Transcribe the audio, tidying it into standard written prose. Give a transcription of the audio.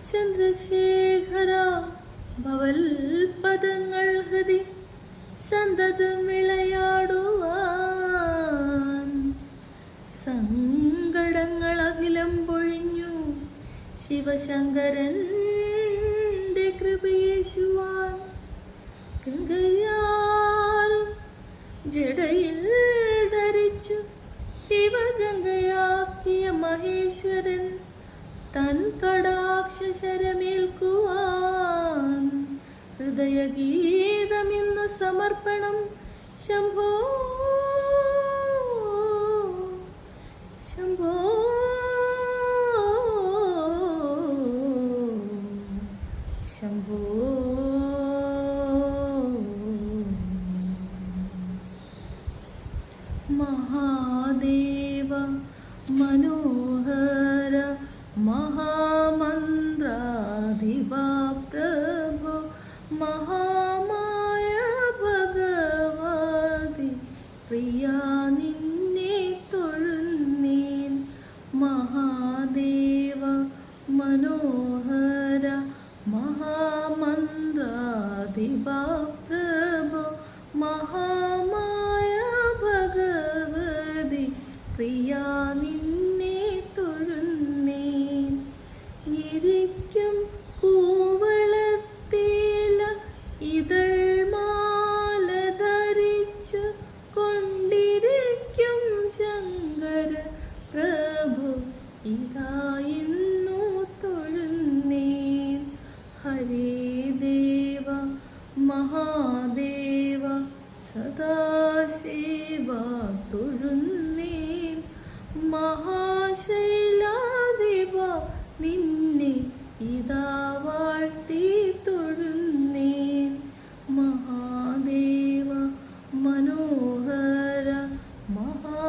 ചന്ദ്രശേഖര ഭവൽപദങ്ങൾ ഹൃദി സന്തതം വിളയാടുവാൻ സങ്കടങ്ങൾ അഖിലം പൊഴിഞ്ഞു ശിവശങ്കരന്റെ കൃപയേശുവാൻ ഗംഗയാറും ജടയിൽ ധരിച്ചു ശിവഗംഗയാക്കിയ മഹേശ്വരൻ തൻ കടാക്ഷരമേൽക്കുവാൻ ഹൃദയഗീതമിന്നു സമർപ്പണം ശംഭോ ശംഭോ ശംഭോ. മഹാദേവ മനോഹര മഹാമന്ത്രാധിപാ പ്രഭോ മഹാമായ ഭഗവതി പ്രിയാ നിന്നെ തൊഴുന്നേൻ. മഹാദേവ മനോഹര മഹാമന്ത്രാധിപാ പ്രഭോ മഹാമായ ഭഗവതി പ്രിയാ നിന്നെ തൊഴുന്നേൻ. ഇരിക്കും കൂവളത്തേല ഇതൾ മാല ധരിച്ചു കൊണ്ടിരിക്കും ശങ്കര പ്രഭു ഇതായിരുന്നു തൊഴുന്നേൻ. ഹരേ ദേവ മഹാദേവ സദാശിവ തൊഴുന്നേൻ. മഹാശൈലാധിപ നിന്നെ ഇതാ വാഴ്ത്തി തൊഴുന്നേൻ. മഹാദേവ മനോഹര മഹാമന്ത്രാധിപ